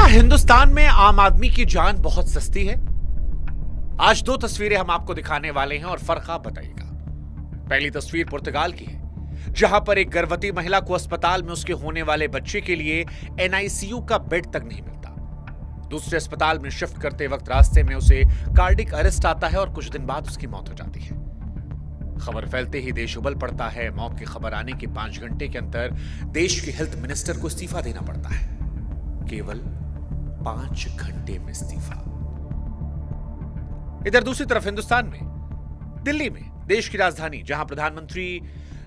हिंदुस्तान में आम आदमी की जान बहुत सस्ती है? आज दो तस्वीरें हम आपको दिखाने वाले हैं और फर्क आप बताइएगा। पहली तस्वीर पुर्तगाल की है, जहां पर एक गर्भवती महिला को अस्पताल में उसके होने वाले बच्चे के लिए एनआईसीयू का बेड तक नहीं मिलता। दूसरे अस्पताल में शिफ्ट करते वक्त रास्ते में उसे कार्डिक अरेस्ट आता है और कुछ दिन बाद उसकी मौत हो जाती है। खबर फैलते ही देश उबल पड़ता है। मौत की खबर आने के 5 घंटे के अंदर देश के हेल्थ मिनिस्टर को इस्तीफा देना पड़ता है। केवल 5 घंटे में इस्तीफा। इधर दूसरी तरफ हिंदुस्तान में, दिल्ली में, देश की राजधानी, जहां प्रधानमंत्री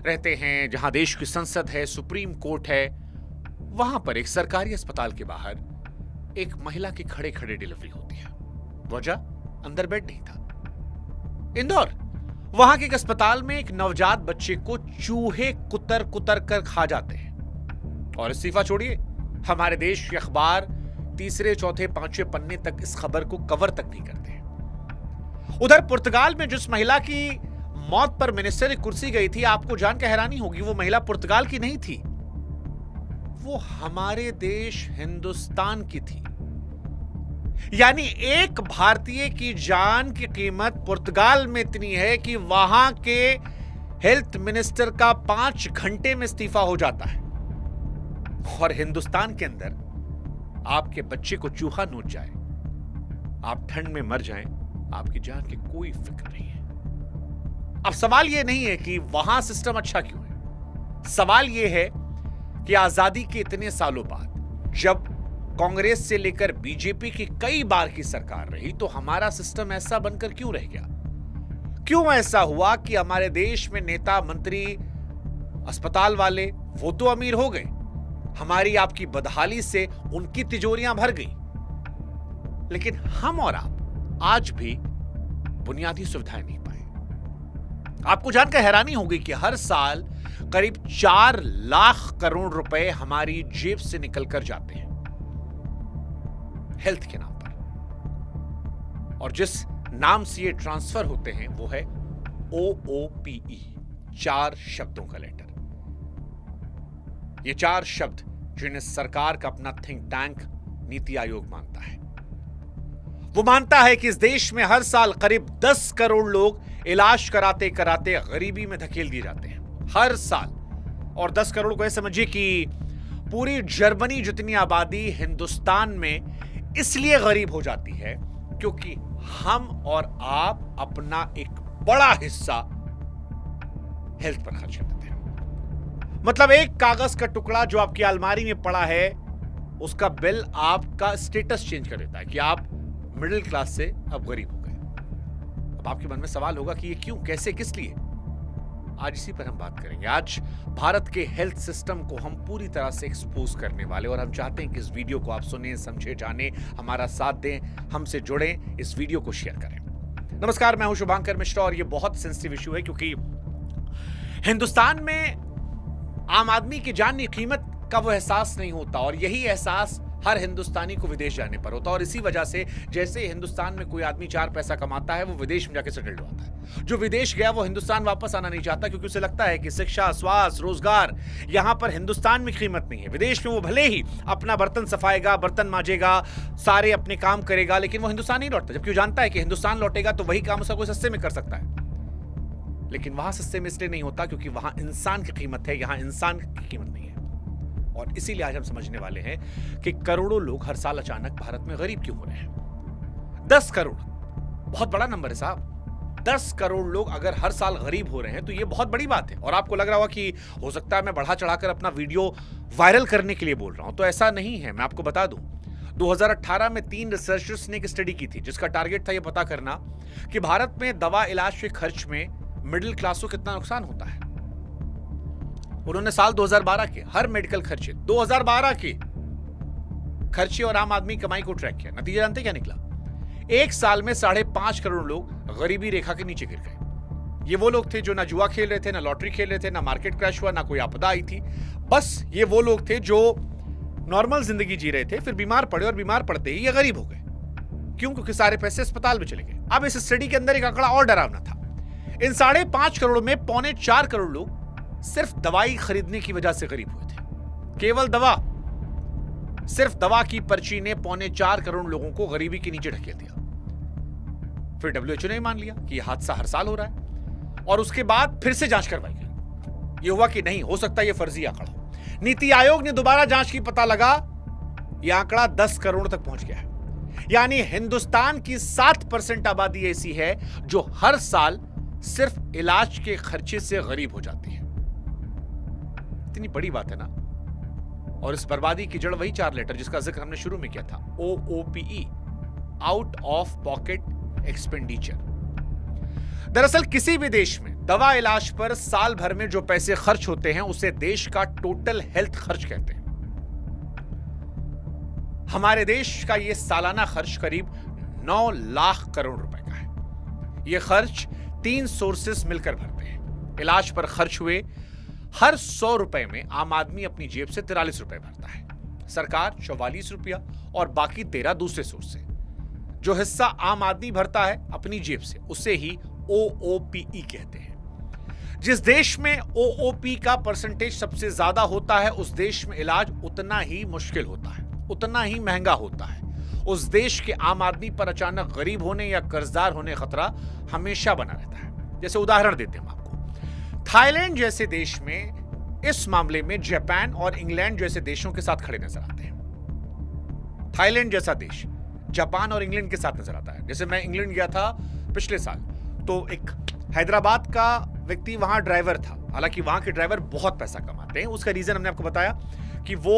रहते हैं, जहां देश की संसद है, सुप्रीम कोर्ट है, वहां पर एक सरकारी अस्पताल के बाहर एक महिला की खड़े खड़े डिलीवरी होती है। वजह, अंदर बेड नहीं था। इंदौर, वहां के एक अस्पताल में एक नवजात बच्चे को चूहे कुतर कुतर कर खा जाते हैं। और इस्तीफा छोड़िए, हमारे देश के अखबार तीसरे, चौथे, 5वें पन्ने तक इस खबर को कवर तक नहीं करते। उधर पुर्तगाल में जिस महिला की मौत पर मिनिस्टर की कुर्सी गई थी, आपको जानकर हैरानी होगी, वो महिला पुर्तगाल की नहीं थी, वो हमारे देश हिंदुस्तान की थी। यानी एक भारतीय की जान की कीमत पुर्तगाल में इतनी है कि वहां के हेल्थ मिनिस्टर का 5 घंटे में इस्तीफा हो जाता है। और हिंदुस्तान के अंदर आपके बच्चे को चूहा नोच जाए, आप ठंड में मर जाएं, आपकी जान की कोई फिक्र नहीं है। अब सवाल यह नहीं है कि वहां सिस्टम अच्छा क्यों है, सवाल यह है कि आजादी के इतने सालों बाद, जब कांग्रेस से लेकर बीजेपी की कई बार की सरकार रही, तो हमारा सिस्टम ऐसा बनकर क्यों रह गया? क्यों ऐसा हुआ कि हमारे देश में नेता, मंत्री, अस्पताल वाले, वो तो अमीर हो गए, हमारी आपकी बदहाली से उनकी तिजोरियां भर गई, लेकिन हम और आप आज भी बुनियादी सुविधाएं नहीं पाए। आपको जानकर हैरानी होगी कि हर साल करीब 4 लाख करोड़ रुपए हमारी जेब से निकलकर जाते हैं हेल्थ के नाम पर, और जिस नाम से ये ट्रांसफर होते हैं वो है OOPE, 4 शब्दों का लेटर। ये 4 शब्द जिन्हें सरकार का अपना थिंक टैंक नीति आयोग मानता है। वो मानता है कि इस देश में हर साल करीब 10 करोड़ लोग इलाज कराते कराते गरीबी में धकेल दिए जाते हैं, हर साल। और 10 करोड़ को ऐसे समझिए कि पूरी जर्मनी जितनी आबादी हिंदुस्तान में इसलिए गरीब हो जाती है क्योंकि हम और आप अपना एक बड़ा हिस्सा हेल्थ पर खर्च कर देते हैं। मतलब एक कागज का टुकड़ा जो आपकी अलमारी में पड़ा है, उसका बिल आपका स्टेटस चेंज कर देता है कि आप मिडिल क्लास से अब गरीब हो गए। अब आपके मन में सवाल होगा कि ये क्यों, कैसे, किस लिए? आज इसी पर हम बात करेंगे। आज भारत के हेल्थ सिस्टम को हम पूरी तरह से एक्सपोज करने वाले, और हम चाहते हैं कि इस वीडियो को आप सुने, समझे, जाने, हमारा साथ दें, हमसे जुड़ें, इस वीडियो को शेयर करें। नमस्कार, मैं हूं शुभांकर मिश्रा और ये बहुत सेंसिटिव इशू है क्योंकि हिंदुस्तान में आम आदमी की जान की कीमत का वो एहसास नहीं होता, और यही एहसास हर हिंदुस्तानी को विदेश जाने पर होता है। और इसी वजह से जैसे हिंदुस्तान में कोई आदमी 4 पैसा कमाता है, वो विदेश में जाकर सेटल्ड होता है। जो विदेश गया वो हिंदुस्तान वापस आना नहीं चाहता क्योंकि उसे लगता है कि शिक्षा, स्वास्थ्य, रोजगार यहां पर हिंदुस्तान में कीमत नहीं है। विदेश में वो भले ही अपना बर्तन सफाएगा, बर्तन मांजेगा, सारे अपने काम करेगा, लेकिन वो हिंदुस्तान नहीं लौटता, जबकि वो जानता है कि हिंदुस्तान लौटेगा तो वही काम उसका कोई सस्ते में कर सकता है। लेकिन वहां सस्ते में इसलिए नहीं होता क्योंकि वहां इंसान की कीमत है, यहां इंसान की कीमत नहीं है। और इसीलिए आज हम समझने वाले हैं कि करोड़ों लोग हर साल अचानक भारत में गरीब क्यों हो रहे हैं। 10 करोड़ बहुत बड़ा नंबर है साहब। 10 करोड़ लोग अगर हर साल गरीब हो रहे हैं तो यह बहुत बड़ी बात है। और आपको लग रहा होगा कि हो सकता है मैं बढ़ा चढ़ाकर अपना वीडियो वायरल करने के लिए बोल रहा हूं, तो ऐसा नहीं है। मैं आपको बता दूं, 2018 में 3 रिसर्चर्स ने एक स्टडी की थी जिसका टारगेट था यह पता करना कि भारत में दवा इलाज के खर्च में मिडिल क्लास को कितना नुकसान होता है। उन्होंने साल 2012 के हर मेडिकल खर्चे, 2012 के खर्चे और आम आदमी कमाई को ट्रैक किया। नतीजा जानते क्या निकला? एक साल में 5.5 करोड़ लोग गरीबी रेखा के नीचे गिर गए। ये वो लोग थे जो ना जुआ खेल रहे थे, ना लॉटरी खेल रहे थे, ना मार्केट क्रैश हुआ, ना कोई आपदा आई थी। बस ये वो लोग थे जो नॉर्मल जिंदगी जी रहे थे, फिर बीमार पड़े और बीमार पड़ते ही ये गरीब हो गए। क्यों? क्योंकि सारे पैसे अस्पताल में चले गए। अब इस स्टडी के अंदर एक आंकड़ा और डरावना था। इन 5.5 करोड़ में 3.25 करोड़ लोग सिर्फ दवाई खरीदने की वजह से गरीब हुए थे। केवल दवा। सिर्फ दवा की पर्ची ने 4.25 करोड़ लोगों को गरीबी के नीचे ढकेल दिया। फिर डब्ल्यूएचओ ने मान लिया कि यह हादसा हर साल हो रहा है और उसके बाद फिर से जांच करवाई गई। यह हुआ कि नहीं हो सकता यह फर्जी आंकड़ा हो। नीति आयोग ने दोबारा जांच की, पता लगा यह आंकड़ा 10 करोड़ तक पहुंच गया है। यानी हिंदुस्तान की 7% आबादी ऐसी है जो हर साल सिर्फ इलाज के खर्चे से गरीब हो जाती है। इतनी बड़ी बात है ना। और इस बर्बादी की जड़ वही 4 लेटर जिसका जिक्र हमने शुरू में किया था, OOPE, out of pocket expenditure. दरअसल किसी भी देश में दवा इलाज पर साल भर में जो पैसे खर्च होते हैं उसे देश का टोटल हेल्थ खर्च कहते हैं। हमारे देश का यह सालाना खर्च करीब 9 लाख करोड़ रुपए का है। यह खर्च 3 सोर्सेस मिलकर भरते हैं। इलाज पर खर्च हुए हर 100 रुपए में आम आदमी अपनी जेब से 43 रुपए भरता है, सरकार 44 रुपया और बाकी 13 दूसरे सोर्स से। जो हिस्सा आम आदमी भरता है अपनी जेब से उसे ही OOPE कहते हैं। जिस देश में OOP का परसेंटेज सबसे ज्यादा होता है उस देश में इलाज उतना ही मुश्किल होता है, उतना ही महंगा होता है। उस देश के आम आदमी पर अचानक गरीब होने या कर्जदार होने का खतरा हमेशा बना रहता है। जैसे उदाहरण देते हैं आपको, थाईलैंड जैसे देश में इस मामले में जापान और इंग्लैंड जैसे देशों के साथ खड़े नजर आते हैं। थाईलैंड जैसा देश जापान और इंग्लैंड के साथ नजर आता है। जैसे मैं इंग्लैंड गया था पिछले साल, तो एक हैदराबाद का व्यक्ति वहां ड्राइवर था। हालांकि वहां के ड्राइवर बहुत पैसा कमाते हैं। उसका रीजन हमने आपको बताया कि वो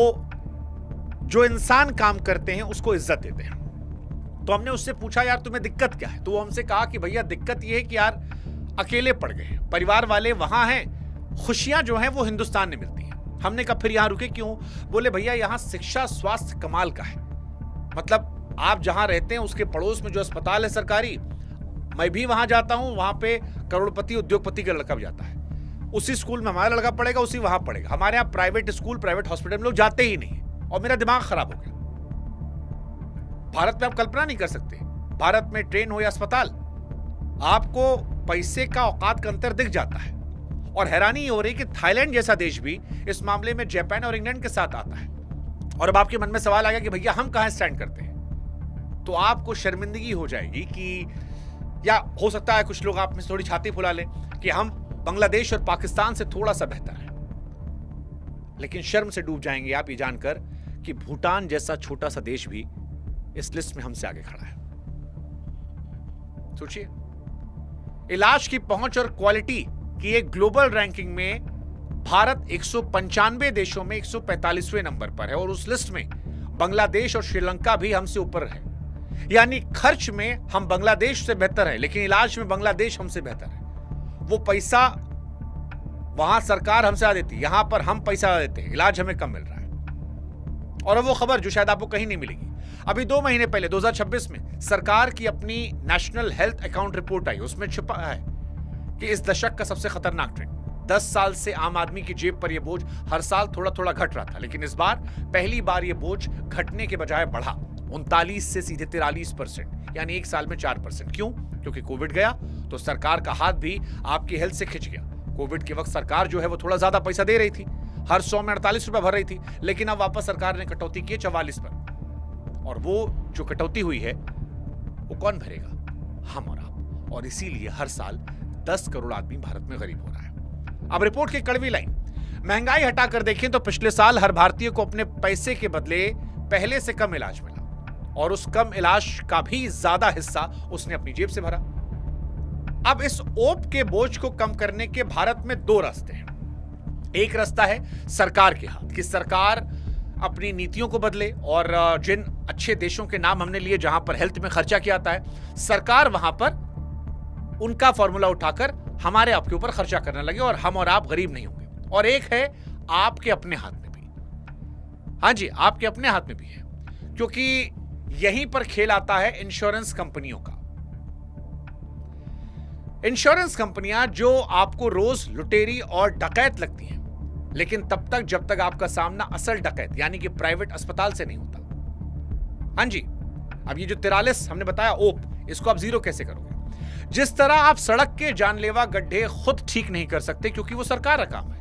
जो इंसान काम करते हैं उसको इज्जत देते हैं। तो हमने उससे पूछा यार तुम्हें दिक्कत क्या है, तो वो हमसे कहा कि भैया दिक्कत ये है कि यार अकेले पड़ गए हैं, परिवार वाले वहां हैं, खुशियां जो हैं वो हिंदुस्तान में मिलती हैं। हमने कहा फिर यहां रुके क्यों? बोले भैया यहां शिक्षा स्वास्थ्य कमाल का है। मतलब आप जहां रहते हैं उसके पड़ोस में जो अस्पताल है सरकारी, मैं भी वहां जाता हूं, वहां पे करोड़पति उद्योगपति का लड़का भी जाता है। उसी स्कूल में हमारा लड़का पढ़ेगा, उसी वहां पढ़ेगा। हमारे यहाँ प्राइवेट स्कूल प्राइवेट हॉस्पिटल में लोग जाते ही नहीं और मेरा दिमाग खराब हो गया। भारत में आप कल्पना नहीं कर सकते, भारत में ट्रेन हो या अस्पताल, आपको पैसे का औकात का अंतर दिख जाता है। और हैरानी हो रही कि थाईलैंड जैसा देश भी इस मामले में जापान और इंग्लैंड के साथ आता है। और अब आपके मन में सवाल आ गया कि भैया हम कहां स्टैंड करते हैं? तो आपको शर्मिंदगी हो जाएगी कि, या हो सकता है कुछ लोग आप में थोड़ी छाती फुला लें कि हम बांग्लादेश और पाकिस्तान से थोड़ा सा बेहतर है। लेकिन शर्म से डूब जाएंगे आप ये जानकर कि भूटान जैसा छोटा सा देश भी इस लिस्ट में हमसे आगे खड़ा है। सोचिए, इलाज की पहुंच और क्वालिटी की एक ग्लोबल रैंकिंग में भारत 195 देशों में 145वें नंबर पर है और उस लिस्ट में बांग्लादेश और श्रीलंका भी हमसे ऊपर है। यानी खर्च में हम बांग्लादेश से बेहतर है, लेकिन इलाज में बांग्लादेश हमसे बेहतर है। वो पैसा वहां सरकार हमसे आ देती, यहां पर हम पैसा देते हैं, इलाज हमें कम मिल रहा है। और अब वो खबर जो शायद आपको कहीं नहीं मिलेगी, अभी 2 महीने पहले 2026 में सरकार की अपनी नेशनल हेल्थ अकाउंट रिपोर्ट आई, उसमें छुपा है कि इस दशक का सबसे खतरनाक ट्रेंड 10 साल से आम आदमी की जेब पर यह बोझ हर साल थोड़ा थोड़ा घट रहा था, लेकिन इस बार पहली बार यह बोझ घटने के बजाय बढ़ा 39 से सीधे 43%, यानी एक साल में 4%। क्यों? क्योंकि कोविड गया तो सरकार का हाथ भी आपकी हेल्थ से खिंच गया। कोविड के वक्त सरकार जो है वो थोड़ा ज्यादा पैसा दे रही थी, हर 100 में 48 रुपए भर रही थी, लेकिन अब वापस सरकार ने कटौती की 44 पर। और वो जो कटौती हुई है वो कौन भरेगा? हम और आप। और इसीलिए हर साल 10 करोड़ आदमी भारत में गरीब हो रहा है। अब रिपोर्ट की कड़वी लाइन, महंगाई हटाकर देखें तो पिछले साल हर भारतीय को अपने पैसे के बदले पहले से कम इलाज मिला और उस कम इलाज का भी ज्यादा हिस्सा उसने अपनी जेब से भरा। अब इस ओप के बोझ को कम करने के भारत में 2 रास्ते हैं। एक रास्ता है सरकार के हाथ, कि सरकार अपनी नीतियों को बदले और जिन अच्छे देशों के नाम हमने लिए जहां पर हेल्थ में खर्चा किया जाता है, सरकार वहां पर उनका फॉर्मूला उठाकर हमारे आपके ऊपर खर्चा करने लगे और हम और आप गरीब नहीं होंगे। और एक है आपके अपने हाथ में भी। हाँ जी, आपके अपने हाथ में भी है, क्योंकि यहीं पर खेल आता है इंश्योरेंस कंपनियों का। इंश्योरेंस कंपनियां जो आपको रोज लुटेरी और डकैत लगती हैं, लेकिन तब तक जब तक आपका सामना असल डकैत यानी कि प्राइवेट अस्पताल से नहीं होता। हाँ जी, अब ये जो 43 हमने बताया ओप, इसको आप 0 कैसे करोगे? जिस तरह आप सड़क के जानलेवा गड्ढे खुद ठीक नहीं कर सकते क्योंकि वो सरकार का काम है,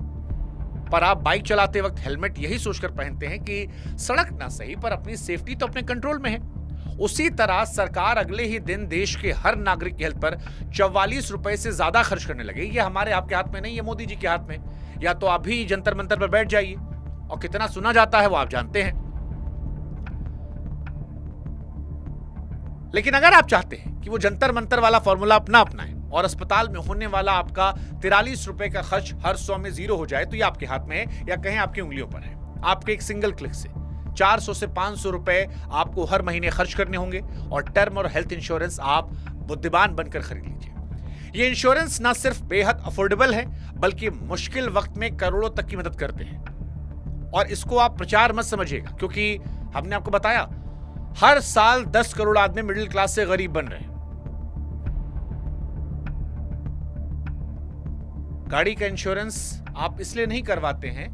पर आप बाइक चलाते वक्त हेलमेट यही सोचकर पहनते हैं कि सड़क ना सही पर अपनी सेफ्टी तो अपने कंट्रोल में है। उसी तरह सरकार अगले ही दिन देश के हर नागरिक की हेल्थ पर 44 रुपए से ज्यादा खर्च करने लगे। ये हमारे आपके हाथ में नहीं, ये मोदी जी के हाथ में। या तो अभी जंतर मंतर पर बैठ जाइए, और कितना सुना जाता है वो आप जानते हैं। लेकिन अगर आप चाहते हैं कि वो जंतर मंतर वाला फॉर्मूला अपना अपनाएं और अस्पताल में होने वाला आपका 43 रुपए का खर्च हर 100 में 0 हो जाए, तो ये आपके हाथ में है, या कहें आपकी उंगलियों पर है। आपके एक सिंगल क्लिक से 400 से 500 रुपए आपको हर महीने खर्च करने होंगे, और टर्म और हेल्थ इंश्योरेंस आप बुद्धिमान बनकर खरीद लीजिए। ये इंश्योरेंस ना सिर्फ बेहद अफोर्डेबल है, बल्कि मुश्किल वक्त में करोड़ों तक की मदद करते हैं। और इसको आप प्रचार मत समझिएगा, क्योंकि हमने आपको बताया हर साल 10 करोड़ आदमी मिडिल क्लास से गरीब बन रहे हैं। गाड़ी का इंश्योरेंस आप इसलिए नहीं करवाते हैं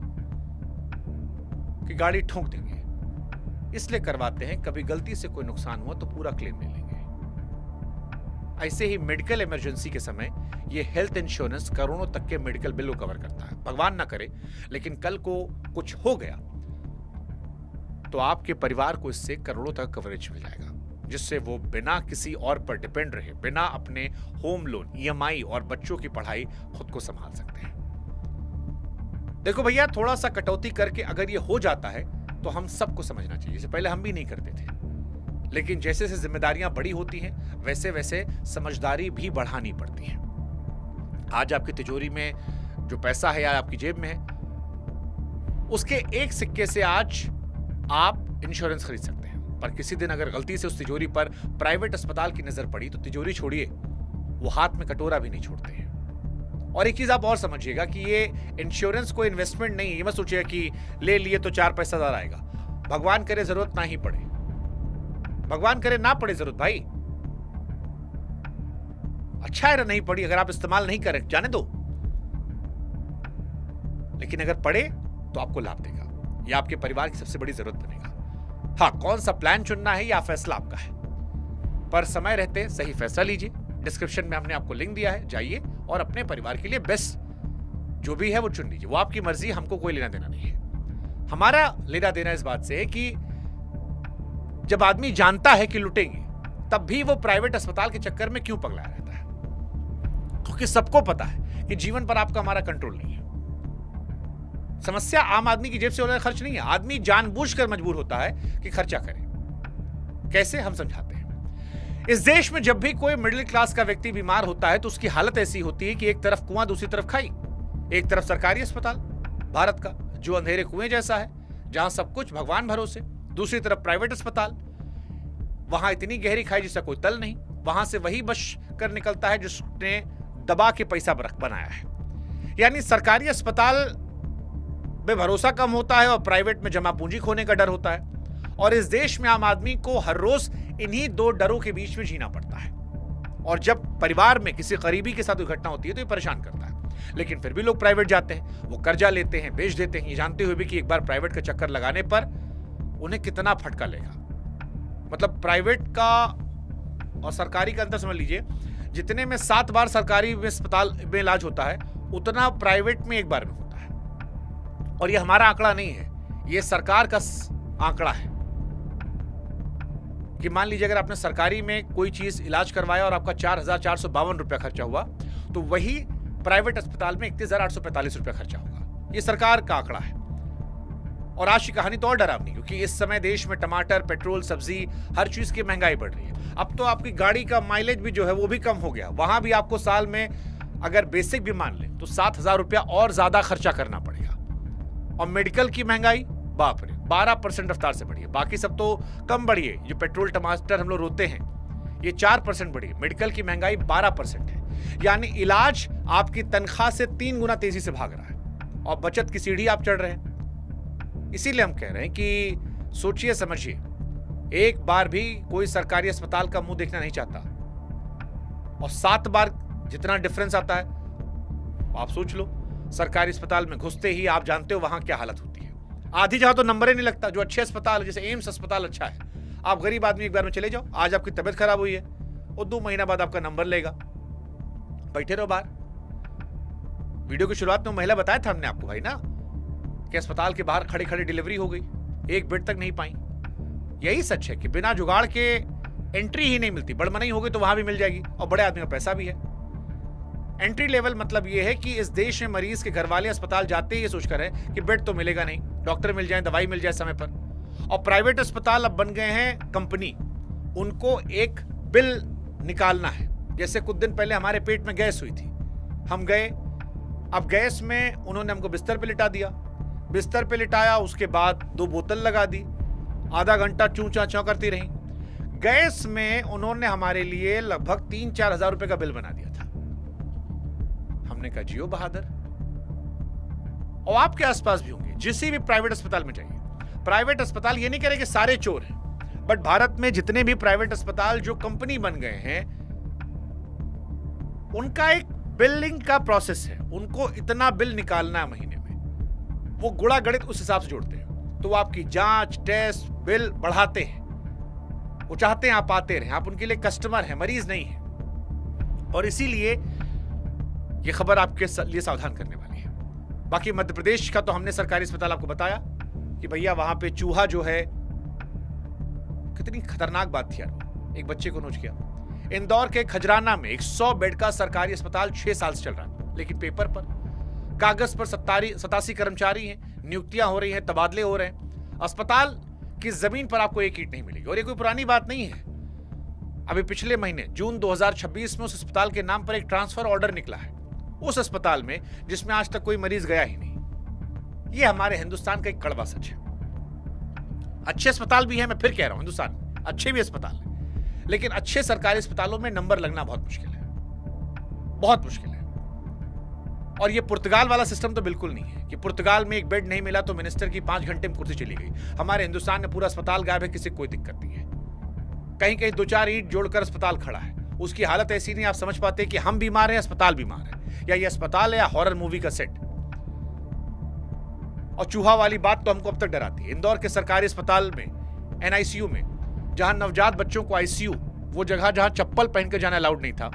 कि गाड़ी ठोक देंगे, इसलिए करवाते हैं कभी गलती से कोई नुकसान हुआ तो पूरा क्लेम ले लेंगे। ऐसे ही मेडिकल इमरजेंसी के समय यह हेल्थ इंश्योरेंस करोड़ों तक के मेडिकल बिल को कवर करता है। भगवान ना करे, लेकिन कल को कुछ हो गया तो आपके परिवार को इससे करोड़ों तक कवरेज मिल जाएगा, जिससे वो बिना किसी और पर डिपेंड रहे, बिना अपने होम लोन, ईएमआई और बच्चों की पढ़ाई खुद को संभाल सकते हैं। देखो भैया, थोड़ा सा कटौती करके अगर ये हो जाता है तो हम सबको समझना चाहिए। इससे पहले हम भी नहीं करते थे, लेकिन जैसे जैसे जिम्मेदारियां बड़ी होती हैं वैसे वैसे समझदारी भी बढ़ानी पड़ती है। आज आपकी तिजोरी में जो पैसा है या आपकी जेब में है, उसके एक सिक्के से आज आप इंश्योरेंस खरीद सकते हैं। पर किसी दिन अगर गलती से उस तिजोरी पर प्राइवेट अस्पताल की नजर पड़ी तो तिजोरी छोड़िए, वो हाथ में कटोरा भी नहीं छोड़ते हैं। और एक चीज आप और समझिएगा कि ये इंश्योरेंस कोई इन्वेस्टमेंट नहीं है। ये मत सोचिएगा कि ले लिए तो 4 पैसा ज्यादा आएगा। भगवान करे जरूरत ना ही पड़े, भगवान करे ना पड़े जरूरत, भाई अच्छा है ना नहीं पड़ी। अगर आप इस्तेमाल नहीं करें जाने दो, लेकिन अगर पड़े तो आपको लाभ देगा, या आपके परिवार की सबसे बड़ी जरूरत बनेगा। हाँ, कौन सा प्लान चुनना है या फैसला आपका है, पर समय रहते सही फैसला लीजिए। डिस्क्रिप्शन में हमने आपको लिंक दिया है, जाइए और अपने परिवार के लिए बेस्ट जो भी है वो चुन लीजिए। वो आपकी मर्जी, हमको कोई लेना देना नहीं है। हमारा लेना देना इस बात से है कि जब आदमी जानता है कि लुटेंगे, तब भी वो प्राइवेट अस्पताल के चक्कर में क्यों पगलाया रहता है, क्योंकि सबको पता है कि जीवन पर आपका हमारा कंट्रोल नहीं है। समस्या आम आदमी की जेब से हो रहा खर्च नहीं है। आदमी जानबूझकर मजबूर होता है कि खर्चा करे। कैसे, हम समझाते हैं। इस देश में जब भी कोई मिडिल क्लास का व्यक्ति बीमार होता है तो उसकी हालत ऐसी होती है कि एक तरफ कुआं, दूसरी तरफ खाई। एक तरफ सरकारी अस्पताल भारत का जो अंधेरे कुएं जैसा है, जहां सब कुछ भगवान भरोसे, दूसरी तरफ प्राइवेट अस्पताल, वहां इतनी गहरी खाई जिसका कोई तल नहीं, वहां से वही बच कर निकलता है जिसने दबा के पैसा बनाया है। यानी सरकारी अस्पताल में भरोसा कम होता है और प्राइवेट में जमा पूंजी खोने का डर होता है। और इस देश में आम आदमी को हर रोज इन्हीं दो डरों के बीच में जीना पड़ता है। और जब परिवार में किसी करीबी के साथ कोई घटना होती है तो ये परेशान करता है। लेकिन फिर भी लोग प्राइवेट जाते हैं, वो कर्जा लेते हैं, बेच देते हैं, ये जानते हुए भी कि एक बार प्राइवेट का चक्कर लगाने पर उन्हें कितना फटका लेगा। मतलब प्राइवेट का और सरकारी का अंतर समझ लीजिए। जितने में 7 बार सरकारी में अस्पताल में इलाज होता है, उतना प्राइवेट में 1 बार में होता है। और ये हमारा आंकड़ा नहीं है, ये सरकार का आंकड़ा है कि मान लीजिए अगर आपने सरकारी में कोई चीज इलाज करवाया और आपका 4,452 रुपया खर्चा हुआ, तो वही प्राइवेट अस्पताल में 31,845 रुपया खर्चा होगा। ये सरकार का आंकड़ा है। और आज की कहानी तो और डरावनी, क्योंकि इस समय देश में टमाटर, पेट्रोल, सब्जी, हर चीज की महंगाई बढ़ रही है। अब तो आपकी गाड़ी का माइलेज भी जो है वो भी कम हो गया। वहां भी आपको साल में अगर बेसिक भी मान ले तो 7,000 रुपया और ज्यादा खर्चा करना पड़ेगा। और मेडिकल की महंगाई, बाप रे, 12% रफ्तार से बढ़ी है। बाकी सब तो कम बढ़ी है। जो पेट्रोल, टमाटर हम लोग रोते हैं, ये 4% बढ़ी है। मेडिकल की महंगाई 12% है। यानी इलाज आपकी तनख्वाह से 3 गुना तेजी से भाग रहा है और बचत की सीढ़ी आप चढ़ रहे हैं। इसीलिए हम कह रहे हैं कि सोचिए समझिए, एक बार भी कोई सरकारी अस्पताल का मुंह देखना नहीं चाहता। और 7 बार जितना डिफरेंस आता है आप सोच लो, सरकारी अस्पताल में घुसते ही आप जानते हो वहां क्या हालत होती है। आधी जगह तो नंबर ही नहीं लगता। जो अच्छे अस्पताल जैसे एम्स अस्पताल अच्छा है, आप गरीब आदमी एक बार में चले जाओ। आज आपकी तबीयत खराब हुई है और 2 महीना बाद आपका नंबर लेगा, बैठे रहो बाहर। वीडियो की शुरुआत में महिला बताया था हमने आपको भाई ना, कि अस्पताल के बाहर खड़े खड़े डिलीवरी हो गई, एक बेड तक नहीं पाई। यही सच है कि बिना जुगाड़ के एंट्री ही नहीं मिलती। बड़मनई हो गई तो वहां भी मिल जाएगी और बड़े आदमी का पैसा भी है। एंट्री लेवल मतलब यह है कि इस देश में मरीज के घर वाले अस्पताल जाते ही ये सोचकर है कि बेड तो मिलेगा नहीं, डॉक्टर मिल जाए, दवाई मिल जाए समय पर। और प्राइवेट अस्पताल अब बन गए हैं कंपनी, उनको एक बिल निकालना है। जैसे कुछ दिन पहले हमारे पेट में गैस हुई थी, हम गए, अब गैस में उन्होंने हमको बिस्तर पे लिटा दिया, बिस्तर पे लिटाया, उसके बाद 2 बोतल लगा दी, आधा घंटा चूं चां चौं करती रही। गैस में उन्होंने हमारे लिए लगभग 3-4 हजार रुपए का बिल बना दिया था। हमने कहा जियो बहादुर। और आपके आसपास भी होंगे, जिस भी प्राइवेट अस्पताल में जाइए, प्राइवेट अस्पताल ये नहीं कह रहे कि सारे चोर हैं, बट भारत में जितने भी प्राइवेट अस्पताल जो कंपनी बन गए हैं, उनका एक बिलिंग का प्रोसेस है। उनको इतना बिल निकालना है महीने में, वो गुणा गणित उस हिसाब से जोड़ते हैं। तो वो आपकी जांच, टेस्ट, बिल बढ़ाते हैं। वो चाहते हैं आप आते रहें, आप उनके लिए कस्टमर हैं, मरीज नहीं है। और इसीलिए ये खबर आपके लिए सावधान करने वाली है। बाकी मध्य प्रदेश का तो हमने सरकारी अस्पताल आपको बताया कि भैया वहां पे चूहा जो है, कितनी खतरनाक बात थी यार, एक बच्चे को नोच गया। इंदौर के खजराना में 100 बेड का सरकारी अस्पताल 6 साल से चल रहा है, लेकिन पेपर पर, कागज पर 87 कर्मचारी हैं, नियुक्तियां हो रही हैं, तबादले हो रहे हैं। अस्पताल की जमीन पर आपको एक ईंट नहीं मिलेगी। और ये कोई पुरानी बात नहीं है। अभी पिछले महीने जून 2026 में उस अस्पताल के नाम पर एक ट्रांसफर ऑर्डर निकला है, उस अस्पताल में जिसमें आज तक कोई मरीज गया ही नहीं। ये हमारे हिंदुस्तान का एक कड़वा सच है। अच्छे अस्पताल भी हैं, मैं फिर कह रहा हूं, हिंदुस्तान में अच्छे भी अस्पताल हैं, लेकिन अच्छे सरकारी अस्पतालों में नंबर लगना बहुत मुश्किल है, बहुत मुश्किल है। और ये पुर्तगाल वाला सिस्टम तो बिल्कुल नहीं है कि पुर्तगाल में एक बेड नहीं मिला तो मिनिस्टर की 5 घंटे में कुर्सी चली गई। हमारे हिंदुस्तान में पूरा अस्पताल गायब है, किसी को कोई दिक्कत नहीं है। कहीं कहीं 2-4 ईंट जोड़कर अस्पताल खड़ा है, उसकी हालत ऐसी नहीं, आप समझ पाते कि हम बीमार हैं, अस्पताल बीमार है, या ये अस्पताल है या हॉरर मूवी का सेट। और चूहा वाली बात तो हमको अब तक डराती है। इंदौर के सरकारी अस्पताल में एनआईसीयू में, जहां नवजात बच्चों को आईसीयू, वो जगह जहां चप्पल पहनकर जाना अलाउड नहीं था,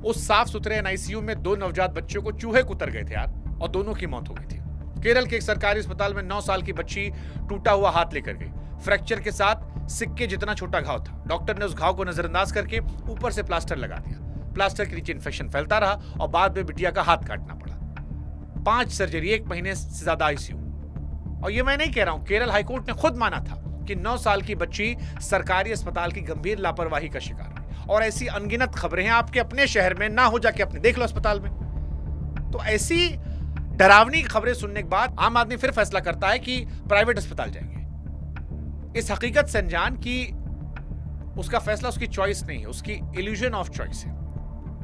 उस साफ सुथरे एनआईसीयू में 2 नवजात बच्चों को चूहे कुतर गए थे यार, और दोनों की मौत हो गई थी। केरल के एक सरकारी अस्पताल में 9 साल की बच्ची टूटा हुआ हाथ लेकर गई, फ्रैक्चर के साथ सिक्के जितना छोटा घाव था। डॉक्टर ने उस घाव को नजरअंदाज करके ऊपर से प्लास्टर लगा दिया। प्लास्टर के नीचे इन्फेक्शन फैलता रहा और बाद में बिटिया का हाथ काटना पड़ा। 5 सर्जरी, 1 महीने से ज्यादा आईसीयू। और ये मैं नहीं कह रहा हूं, केरल हाईकोर्ट ने खुद माना था कि 9 साल की बच्ची सरकारी अस्पताल की गंभीर लापरवाही का शिकार हुई। और ऐसी अनगिनत खबरें हैं, आपके अपने शहर में ना हो जाके अपने देख लो अस्पताल में। तो ऐसी डरावनी खबरें सुनने के बाद आम आदमी फिर फैसला करता है कि प्राइवेट अस्पताल जाएंगे, इस हकीकत से अनजान कि उसका फैसला उसकी चॉइस नहीं है, उसकी इल्यूजन ऑफ चॉइस है।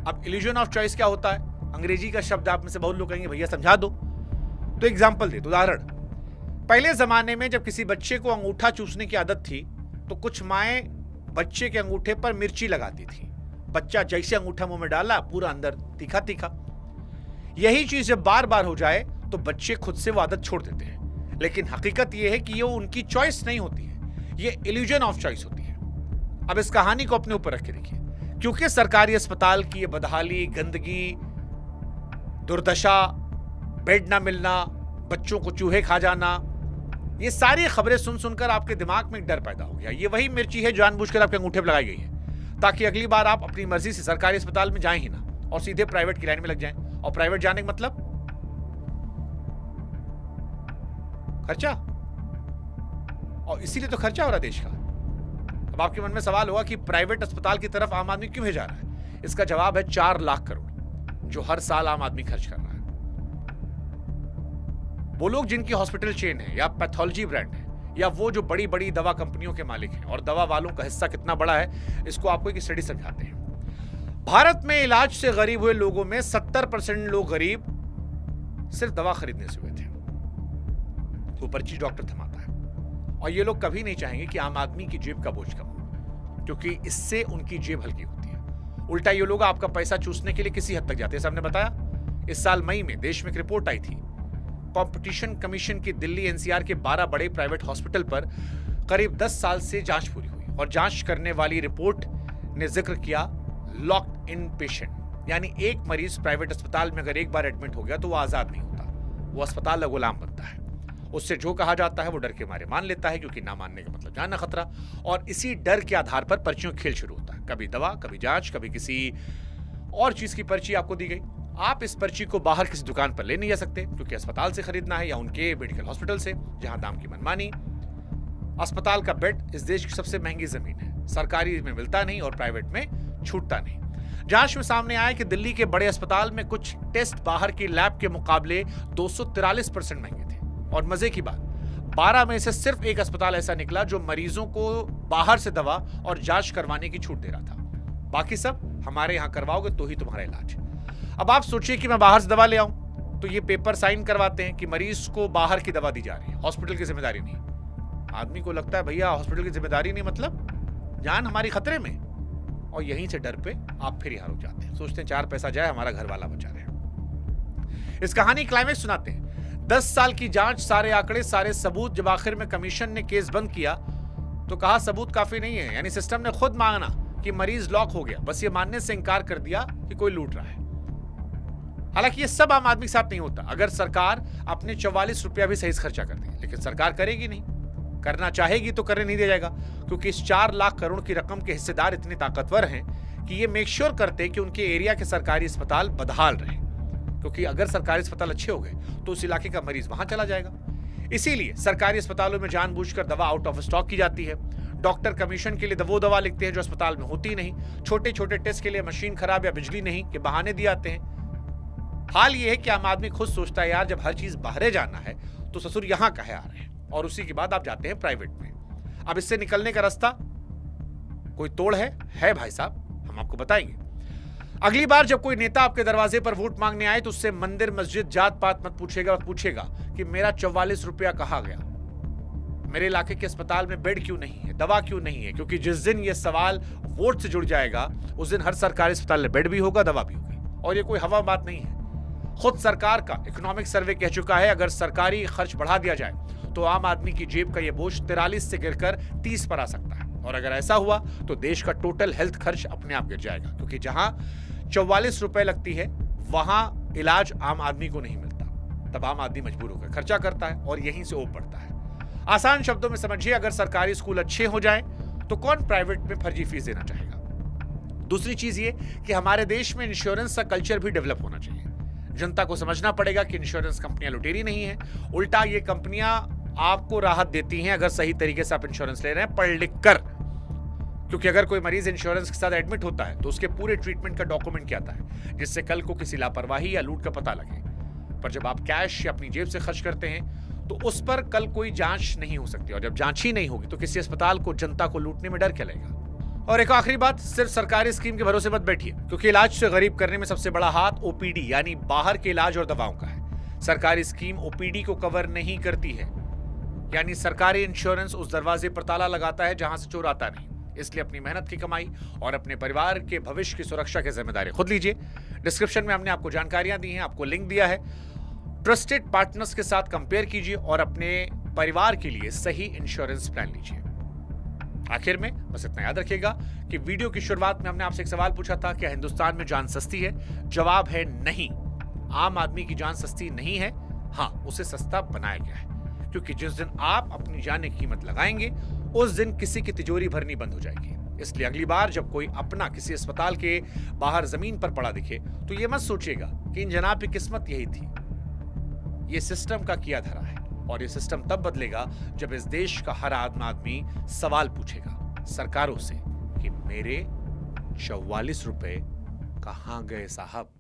अब इल्यूजन ऑफ चॉइस क्या होता है? अंग्रेजी का शब्द आप में से बहुत लोग कहेंगे भैया समझा दो। तो एग्जाम्पल दे, उदाहरण, पहले जमाने में जब किसी बच्चे को अंगूठा चूसने की आदत थी तो कुछ माएं बच्चे के अंगूठे पर मिर्ची लगाती थी। बच्चा जैसे अंगूठा मुंह में डाला, पूरा अंदर तीखा तीखा। यही चीज जब बार बार हो जाए तो बच्चे खुद से वो आदत छोड़ देते हैं। लेकिन हकीकत यह है कि ये उनकी चॉइस नहीं होती है, ये इल्यूजन ऑफ चॉइस होती है। अब इस कहानी को अपने ऊपर रख के देखिए, क्योंकि सरकारी अस्पताल की ये बदहाली, गंदगी, दुर्दशा, बेड ना मिलना, बच्चों को चूहे खा जाना, ये सारी खबरें सुन सुनकर आपके दिमाग में एक डर पैदा हो गया। ये वही मिर्ची है जानबूझकर आपके अंगूठे पर लगाई गई है, ताकि अगली बार आप अपनी मर्जी से सरकारी अस्पताल में जाएं ही ना और सीधे प्राइवेट की लाइन में लग जाएं। और प्राइवेट जाने का मतलब खर्चा, और इसीलिए तो खर्चा हो रहा है देश का। अब आपके मन में सवाल होगा कि प्राइवेट अस्पताल की तरफ आम आदमी क्यों भेजा रहा है? इसका जवाब है 4 लाख करोड़ जो हर साल आम आदमी खर्च कर रहा है। वो लोग जिनकी हॉस्पिटल चेन है या पैथोलॉजी ब्रांड है, या वो जो बड़ी बड़ी दवा कंपनियों के मालिक हैं, और दवा वालों का हिस्सा कितना बड़ा है इसको आपको एक स्टडी समझाते हैं। भारत में इलाज से गरीब हुए लोगों में 70% लोग गरीब सिर्फ दवा खरीदने से हुए थे। वो पर्ची डॉक्टर थमाता है, और ये लोग कभी नहीं चाहेंगे कि आम आदमी की जेब का बोझ कम हो, क्योंकि इससे उनकी जेब हल्की होती है। उल्टा ये लोग आपका पैसा चूसने के लिए किसी हद तक जाते हैं। हमने बताया इस साल मई में देश में एक रिपोर्ट आई थी, कंपटीशन कमीशन की दिल्ली एनसीआर के 12 बड़े प्राइवेट हॉस्पिटल पर करीब 10 साल से जांच पूरी हुई, और जांच करने वाली रिपोर्ट ने जिक्र किया लॉक्ड इन पेशेंट, यानी एक मरीज प्राइवेट अस्पताल में अगर एक बार एडमिट हो गया तो वो आजाद नहीं होता, वो अस्पताल का गुलाम बनता है। उससे जो कहा जाता है वो डर के मारे मान लेता है, क्योंकि ना मानने का मतलब जानना खतरा। और इसी डर के आधार पर पर्चियों का खेल शुरू होता है। कभी दवा, कभी जांच, कभी किसी और चीज की पर्ची आपको दी गई। आप इस पर्ची को बाहर किसी दुकान पर ले नहीं जा सकते, क्योंकि अस्पताल से खरीदना है या उनके मेडिकल हॉस्पिटल से, जहां दाम की मनमानी। अस्पताल का बेड इस देश की सबसे महंगी जमीन है। सरकारी में मिलता नहीं और प्राइवेट में छूटता नहीं। जांच में सामने आया कि दिल्ली के बड़े अस्पताल में कुछ टेस्ट बाहर की लैब के मुकाबले 243% महंगे थे। और मजे की बात, 12 में से सिर्फ एक अस्पताल ऐसा निकला जो मरीजों को बाहर से दवा और जांच करवाने की छूट दे रहा था। बाकी सब हमारे यहां करवाओगे तो ही तुम्हारा इलाज। अब आप सोचिए कि मैं बाहर से दवा ले आऊं, तो ये पेपर साइन करवाते हैं कि मरीज को बाहर की दवा दी जा रही है, हॉस्पिटल की जिम्मेदारी नहीं। आदमी को लगता है भैया हॉस्पिटल की जिम्मेदारी नहीं मतलब जान हमारी खतरे में, और यहीं से डर पे आप फिर यहां रुक जाते हैं। सोचते हैं 4 पैसा जाए, हमारा घर वाला बचा रहे। इस कहानी क्लाइमेक्स सुनाते हैं। 10 साल की जांच, सारे आंकड़े, सारे सबूत। जब आखिर में कमीशन ने केस बंद किया तो कहा सबूत काफी नहीं है, यानी सिस्टम ने खुद मांगना कि मरीज लॉक हो गया, बस ये मानने से इंकार कर दिया कि कोई लूट रहा है। हालांकि ये सब आम आदमी के साथ नहीं होता। अगर सरकार अपने 44 रुपया भी सही से खर्चा कर दे, लेकिन सरकार करेगी नहीं। करना चाहेगी तो करने नहीं दिया जाएगा, क्योंकि इस 4 लाख करोड़ की रकम के हिस्सेदार इतने ताकतवर हैं कि ये मेक श्योर करते कि उनके एरिया के सरकारी अस्पताल बदहाल रहे, क्योंकि अगर सरकारी अस्पताल अच्छे हो गए तो उस इलाके का मरीज वहां चला जाएगा। इसीलिए सरकारी अस्पतालों में जानबूझकर दवा आउट ऑफ स्टॉक की जाती है। डॉक्टर कमीशन के लिए वो दवा लिखते हैं जो अस्पताल में होती नहीं। छोटे छोटे टेस्ट के लिए मशीन खराब या बिजली नहीं के बहाने दिए जाते हैं। हाल ये है कि आम आदमी खुद सोचता है यार जब हर चीज बाहर जाना है तो ससुर यहां कहे आ रहे हैं, और उसी के बाद आप जाते हैं प्राइवेट में। अब इससे निकलने का रास्ता कोई तोड़ है भाई साहब, हम आपको बताएंगे। अगली बार जब कोई नेता आपके दरवाजे पर वोट मांगने आए तो उससे मंदिर, मस्जिद, जात पात मत पूछेगा, पूछेगा कि मेरा 44 रुपया कहां गया, मेरे इलाके के अस्पताल में बेड क्यों नहीं है, दवा क्यों नहीं है। क्योंकि जिस दिन यह सवाल वोट से जुड़ जाएगा उस दिन हर सरकारी अस्पताल में बेड भी होगा, दवा भी होगी। और ये कोई हवा बात नहीं है। खुद सरकार का इकोनॉमिक सर्वे कह चुका है अगर सरकारी खर्च बढ़ा दिया जाए तो आम आदमी की जेब का यह बोझ 43 से गिरकर 30 पर आ सकता है। और अगर ऐसा हुआ तो देश का टोटल हेल्थ खर्च अपने आप गिर जाएगा, क्योंकि जहां 44 रुपए लगती है वहां इलाज आम आदमी को नहीं मिलता। तब आम आदमी मजबूर होकर खर्चा करता है और यहीं से ओप पड़ता है। आसान शब्दों में समझिए, अगर सरकारी स्कूल अच्छे हो जाएं तो कौन प्राइवेट में फर्जी फीस देना चाहेगा। दूसरी चीज ये कि हमारे देश में इंश्योरेंस का कल्चर भी डेवलप होना चाहिए। जनता को समझना पड़ेगा कि इंश्योरेंस कंपनियां लुटेरी नहीं है, उल्टा ये कंपनियां आपको राहत देती हैं अगर सही तरीके से आप इंश्योरेंस ले रहे हैं पढ़ लिख कर। क्योंकि अगर कोई मरीज इंश्योरेंस के साथ एडमिट होता है तो उसके पूरे ट्रीटमेंट का डॉक्यूमेंट क्या आता है, जिससे कल को किसी लापरवाही या लूट का पता लगे। पर जब आप कैश या अपनी जेब से खर्च करते हैं तो उस पर कल कोई जांच नहीं हो सकती, और जब जांच ही नहीं होगी तो किसी अस्पताल को, जनता को लूटने में डर क्या लगेगा। और एक आखिरी बात, सिर्फ सरकारी स्कीम के भरोसे मत बैठिए, क्योंकि इलाज से गरीब करने में सबसे बड़ा हाथ ओपीडी यानी बाहर के इलाज और दवाओं का है। सरकारी स्कीम ओपीडी को कवर नहीं करती है, यानी सरकारी इंश्योरेंस उस दरवाजे पर ताला लगाता है जहां से चोर आता नहीं। इसलिए अपनी मेहनत की कमाई और अपने परिवार के भविष्य की सुरक्षा की जिम्मेदारी खुद लीजिए। डिस्क्रिप्शन में हमने आपको जानकारियां दी हैं, आपको लिंक दिया है। ट्रस्टेड पार्टनर्स के साथ कंपेयर कीजिए और अपने परिवार के लिए सही इंश्योरेंस प्लान लीजिए। आखिर में बस इतना याद रखिएगा कि वीडियो की शुरुआत में हमने आपसे एक सवाल पूछा था, क्या हिंदुस्तान में जान सस्ती है? जवाब है नहीं। आम आदमी की जान सस्ती नहीं है, हाँ उसे सस्ता बनाया गया है। क्योंकि जिस दिन आप अपनी जान की कीमत लगाएंगे उस दिन किसी की तिजोरी भरनी बंद हो जाएगी। इसलिए अगली बार जब कोई अपना किसी अस्पताल के बाहर जमीन पर पड़ा दिखे तो ये मत सोचिएगा कि इन जनाब की किस्मत यही थी। ये सिस्टम का किया धरा है, और ये सिस्टम तब बदलेगा जब इस देश का हर आदमी सवाल पूछेगा सरकारों से कि मेरे 44 रुपए कहां गए साहब।